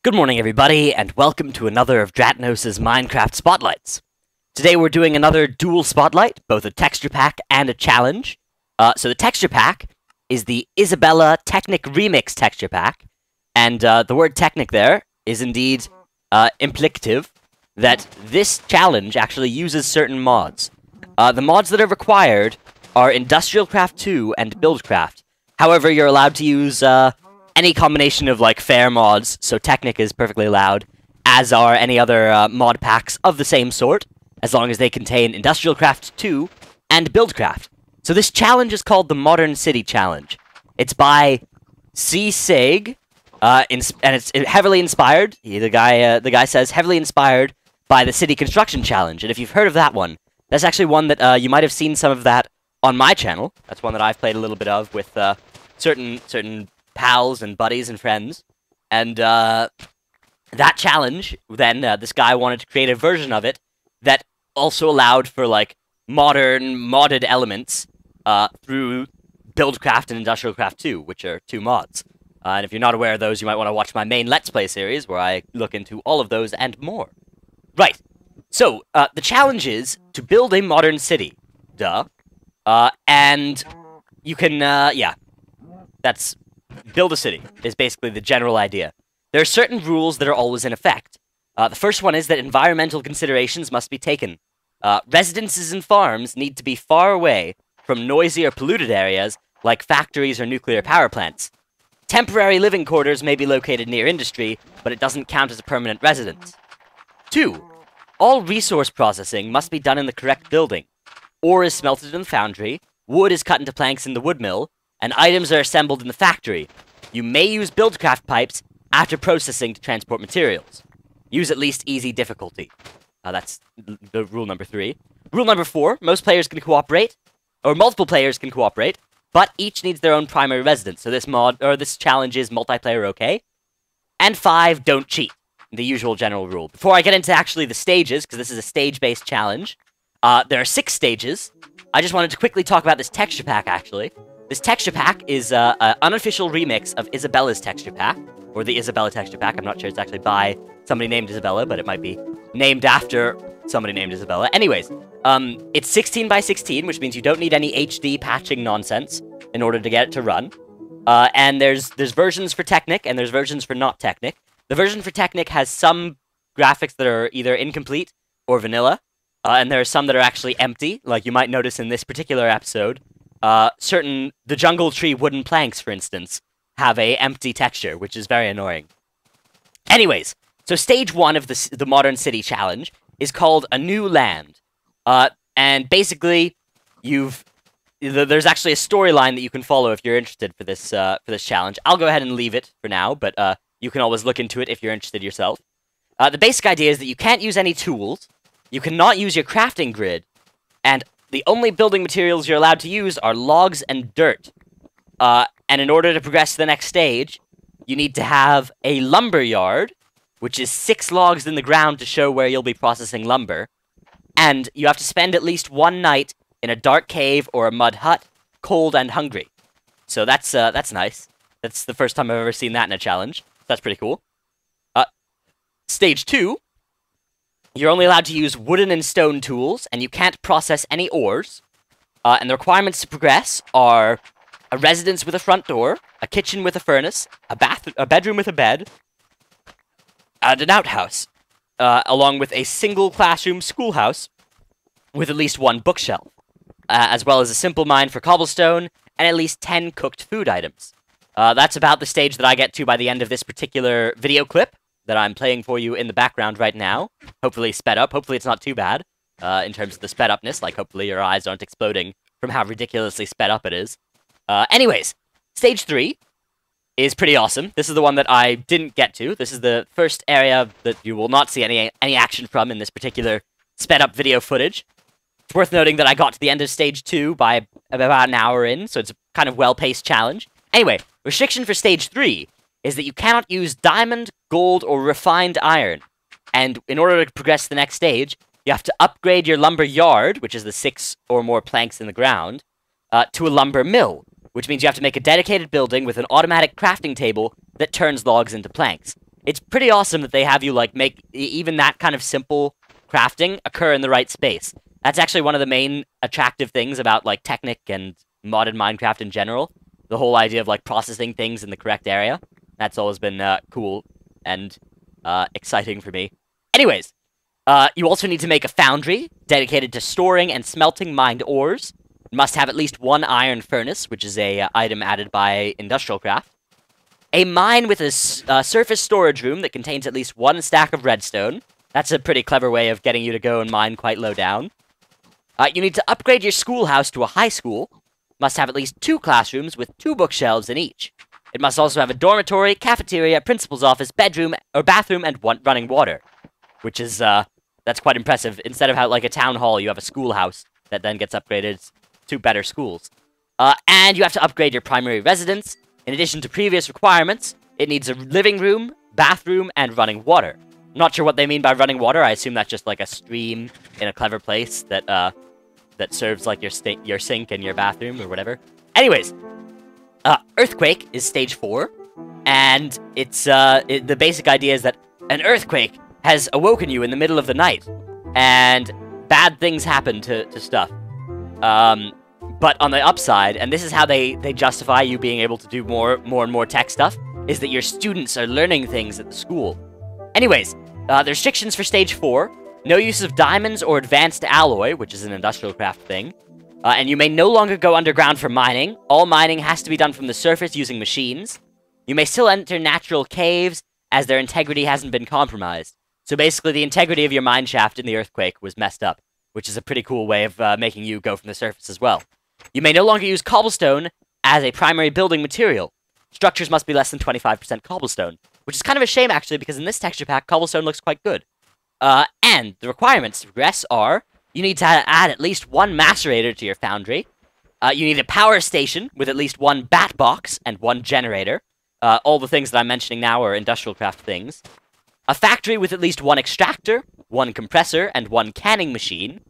Good morning, everybody, and welcome to another of Dratnos' Minecraft Spotlights. Today we're doing another dual spotlight, both a texture pack and a challenge. So the texture pack is the Isabella Technic Remix texture pack, and the word Technic there is indeed implicative that this challenge actually uses certain mods. The mods that are required are Industrial Craft 2 and Buildcraft. However, you're allowed to use any combination of, like, fair mods, so Technic is perfectly allowed, as are any other mod packs of the same sort, as long as they contain Industrial Craft 2 and Buildcraft. So this challenge is called the Modern City Challenge. It's by C-Sig, and it's heavily inspired, the guy says, heavily inspired by the City Construction Challenge, and if you've heard of that one, that's actually one that you might have seen some of that on my channel. That's one that I've played a little bit of with certain pals and buddies and friends, and that challenge, then this guy wanted to create a version of it that also allowed for, like, modded elements through Buildcraft and Industrial Craft 2, which are two mods. And if you're not aware of those, you might want to watch my main Let's Play series, where I look into all of those and more. Right, so the challenge is to build a modern city. Duh. And you can, that's... Build a city is basically the general idea. There are certain rules that are always in effect. The first one is that environmental considerations must be taken. Residences and farms need to be far away from noisy or polluted areas like factories or nuclear power plants. Temporary living quarters may be located near industry, but it doesn't count as a permanent residence. 2. All resource processing must be done in the correct building. Ore is smelted in the foundry, wood is cut into planks in the wood mill, and items are assembled in the factory. You may use Buildcraft pipes after processing to transport materials. Use at least easy difficulty. That's the rule number 3. Rule number 4, most players can cooperate, or multiple players can cooperate, but each needs their own primary residence, so this challenge is multiplayer okay. And 5, don't cheat. The usual general rule. Before I get into actually the stages, because this is a stage-based challenge, there are 6 stages. I just wanted to quickly talk about this texture pack, actually. This texture pack is an unofficial remix of Isabella's texture pack, or the Isabella texture pack. I'm not sure it's actually by somebody named Isabella, but it might be named after somebody named Isabella. Anyways, it's 16 by 16, which means you don't need any HD patching nonsense in order to get it to run. And there's versions for Technic, and there's versions for not Technic. The version for Technic has some graphics that are either incomplete or vanilla, and there are some that are actually empty, like you might notice in this particular episode. The jungle tree wooden planks, for instance, have a empty texture, which is very annoying. Anyways, so stage 1 of the Modern City Challenge is called A New Land. And basically, there's actually a storyline that you can follow if you're interested for this challenge. I'll go ahead and leave it for now, but you can always look into it if you're interested yourself. The basic idea is that you can't use any tools, you cannot use your crafting grid, and the only building materials you're allowed to use are logs and dirt. And in order to progress to the next stage, you need to have a lumber yard, which is 6 logs in the ground to show where you'll be processing lumber. And you have to spend at least one night in a dark cave or a mud hut, cold and hungry. So that's nice. That's the first time I've ever seen that in a challenge. That's pretty cool. Stage 2. You're only allowed to use wooden and stone tools, and you can't process any ores. And the requirements to progress are a residence with a front door, a kitchen with a furnace, a bedroom with a bed, and an outhouse, along with a single classroom schoolhouse with at least 1 bookshelf, as well as a simple mine for cobblestone, and at least 10 cooked food items. That's about the stage that I get to by the end of this particular video clip that I'm playing for you in the background right now. Hopefully sped up. Hopefully it's not too bad in terms of the sped upness. Like, hopefully your eyes aren't exploding from how ridiculously sped up it is. Anyways, stage 3 is pretty awesome. This is the one that I didn't get to. This is the first area that you will not see any action from in this particular sped up video footage. It's worth noting that I got to the end of stage 2 by about an hour in, so it's a kind of well-paced challenge. Anyway, restriction for stage 3 is that you cannot use diamond, gold, or refined iron. And in order to progress to the next stage, you have to upgrade your lumber yard, which is the 6 or more planks in the ground, to a lumber mill, which means you have to make a dedicated building with an automatic crafting table that turns logs into planks. it's pretty awesome that they have you, like, make even that kind of simple crafting occur in the right space. That's actually one of the main attractive things about, like, Technic and modded Minecraft in general. The whole idea of, like, processing things in the correct area. That's always been cool and exciting for me. Anyways, you also need to make a foundry dedicated to storing and smelting mined ores. It must have at least one iron furnace, which is a item added by Industrial Craft. A mine with a surface storage room that contains at least one stack of redstone. That's a pretty clever way of getting you to go and mine quite low down. You need to upgrade your schoolhouse to a high school. Must have at least 2 classrooms with 2 bookshelves in each. It must also have a dormitory, cafeteria, principal's office, bedroom, or bathroom, and running water. Which is, that's quite impressive. Instead of how, like, a town hall, you have a schoolhouse that then gets upgraded to better schools. And you have to upgrade your primary residence. In addition to previous requirements, it needs a living room, bathroom, and running water. I'm not sure what they mean by running water. I assume that's just like a stream in a clever place that that serves like your sink and your bathroom or whatever. Anyways, earthquake is stage 4, and it's the basic idea is that an earthquake has awoken you in the middle of the night, and bad things happen to stuff. But on the upside, and this is how they justify you being able to do more and more tech stuff, is that your students are learning things at the school. Anyways, the restrictions for stage 4, no use of diamonds or advanced alloy, which is an Industrial Craft thing, and you may no longer go underground for mining. All mining has to be done from the surface using machines. You may still enter natural caves, as their integrity hasn't been compromised. So basically, the integrity of your mine shaft in the earthquake was messed up, which is a pretty cool way of making you go from the surface as well. You may no longer use cobblestone as a primary building material. Structures must be less than 25% cobblestone, which is kind of a shame, actually, because in this texture pack, cobblestone looks quite good. And the requirements to progress are, you need to add at least 1 macerator to your foundry. You need a power station with at least 1 bat box and 1 generator. All the things that I'm mentioning now are Industrial Craft things. A factory with at least 1 extractor, 1 compressor, and 1 canning machine.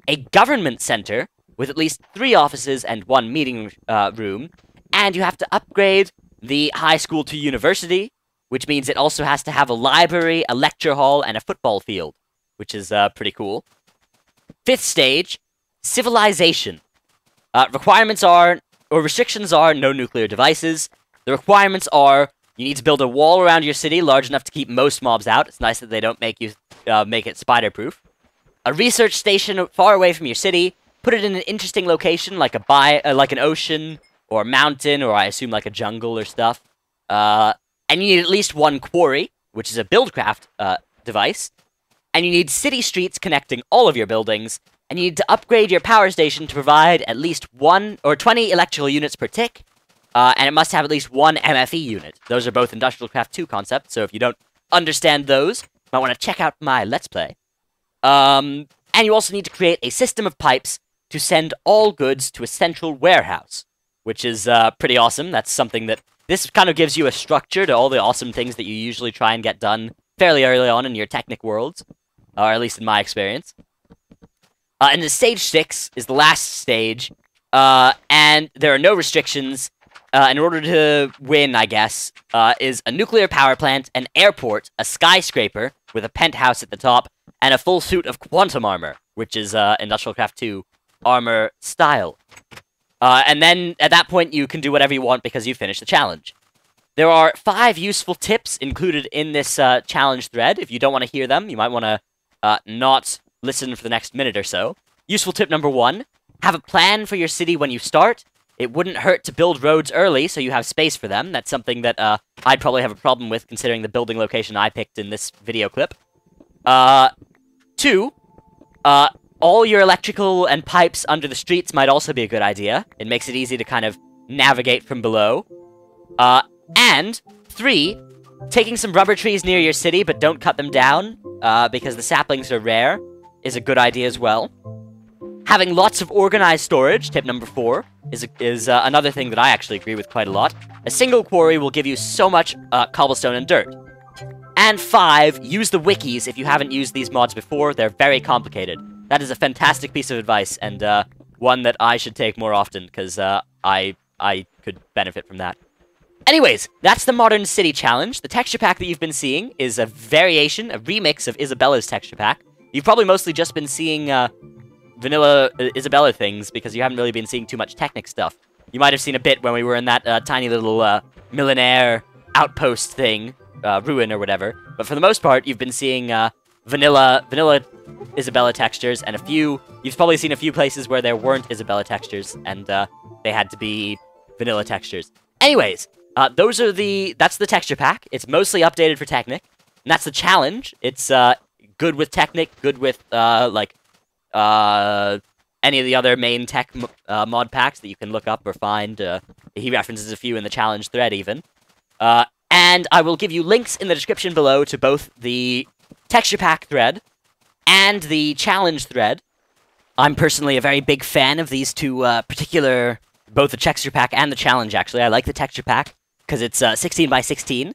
A government center with at least 3 offices and 1 meeting room. And you have to upgrade the high school to university, which means it also has to have a library, a lecture hall, and a football field, which is pretty cool. 5th stage, civilization. Requirements are, or restrictions are, no nuclear devices. The requirements are, you need to build a wall around your city large enough to keep most mobs out. It's nice that they don't make you make it spider-proof. A research station far away from your city. Put it in an interesting location, like like an ocean, or a mountain, or I assume like a jungle or stuff. And you need at least 1 quarry, which is a buildcraft device. And you need city streets connecting all of your buildings. And you need to upgrade your power station to provide at least 1 or 20 electrical units per tick. And it must have at least 1 MFE unit. Those are both Industrial Craft 2 concepts, so if you don't understand those, you might want to check out my Let's Play. And you also need to create a system of pipes to send all goods to a central warehouse, which is pretty awesome. That's something that... This kind of gives you a structure to all the awesome things that you usually try and get done fairly early on in your Technic worlds, or at least in my experience. And the stage 6 is the last stage, and there are no restrictions. In order to win, I guess, is a nuclear power plant, an airport, a skyscraper with a penthouse at the top, and a full suit of quantum armor, which is Industrial Craft 2 armor style. And then, at that point, you can do whatever you want because you finished the challenge. There are 5 useful tips included in this challenge thread. If you don't want to hear them, you might want to not listen for the next minute or so. Useful tip number 1, have a plan for your city when you start. It wouldn't hurt to build roads early so you have space for them. That's something that I'd probably have a problem with considering the building location I picked in this video clip. 2, all your electrical and pipes under the streets might also be a good idea. It makes it easy to kind of navigate from below. And 3, taking some rubber trees near your city, but don't cut them down, because the saplings are rare, is a good idea as well. Having lots of organized storage, tip number 4, is another thing that I actually agree with quite a lot. A single quarry will give you so much cobblestone and dirt. And 5, use the wikis if you haven't used these mods before. They're very complicated. That is a fantastic piece of advice, and one that I should take more often, because I could benefit from that. Anyways, that's the Modern City Challenge. The texture pack that you've been seeing is a variation, a remix of Isabella's texture pack. You've probably mostly just been seeing vanilla Isabella things because you haven't really been seeing too much Technic stuff. You might have seen a bit when we were in that tiny little millionaire outpost thing, ruin or whatever. But for the most part, you've been seeing vanilla Isabella textures, and you've probably seen a few places where there weren't Isabella textures, and they had to be vanilla textures. Anyways, that's the texture pack. It's mostly updated for Technic, and that's the challenge. It's good with Technic, good with any of the other main tech mod packs that you can look up or find. He references a few in the challenge thread even. And I will give you links in the description below to both the texture pack thread and the challenge thread. I'm personally a very big fan of these two both the texture pack and the challenge, actually. I like the texture pack because it's 16 by 16,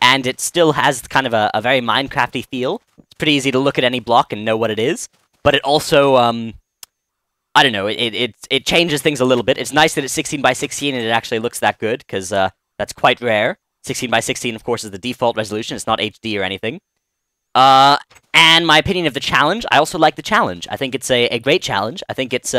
and it still has kind of a very Minecrafty feel. It's pretty easy to look at any block and know what it is, but it also, I don't know, it changes things a little bit. It's nice that it's 16 by 16 and it actually looks that good, because that's quite rare. 16 by 16, of course, is the default resolution. It's not HD or anything. And my opinion of the challenge, I also like the challenge. I think it's a great challenge. I think it's,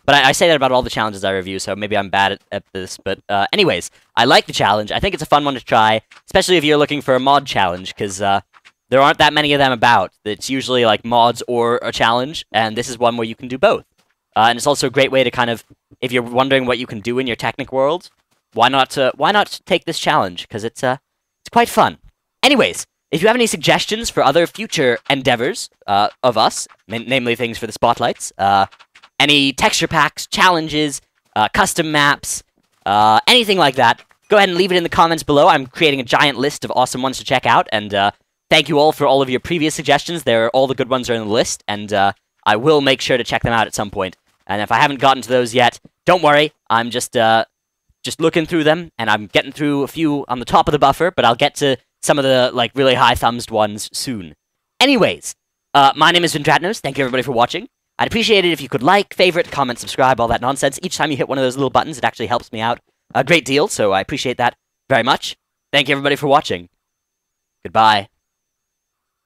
but I say that about all the challenges I review, so maybe I'm bad at this. But anyways, I like the challenge. I think it's a fun one to try, especially if you're looking for a mod challenge, because there aren't that many of them about. It's usually like mods or a challenge, and this is one where you can do both. And it's also a great way to kind of, if you're wondering what you can do in your Technic world, why not take this challenge? Because it's quite fun. Anyways, if you have any suggestions for other future endeavors of us, namely things for the spotlights, any texture packs, challenges, custom maps, anything like that, go ahead and leave it in the comments below. I'm creating a giant list of awesome ones to check out, and thank you all for all of your previous suggestions. All the good ones are in the list, and I will make sure to check them out at some point. And if I haven't gotten to those yet, don't worry. I'm just looking through them, and I'm getting through a few on the top of the buffer, but I'll get to some of the really high-thumbsed ones soon. Anyways, my name is Dratnos. Thank you everybody for watching. I'd appreciate it if you could like, favorite, comment, subscribe, all that nonsense. Each time you hit one of those little buttons, it actually helps me out a great deal, so I appreciate that very much. Thank you everybody for watching. Goodbye.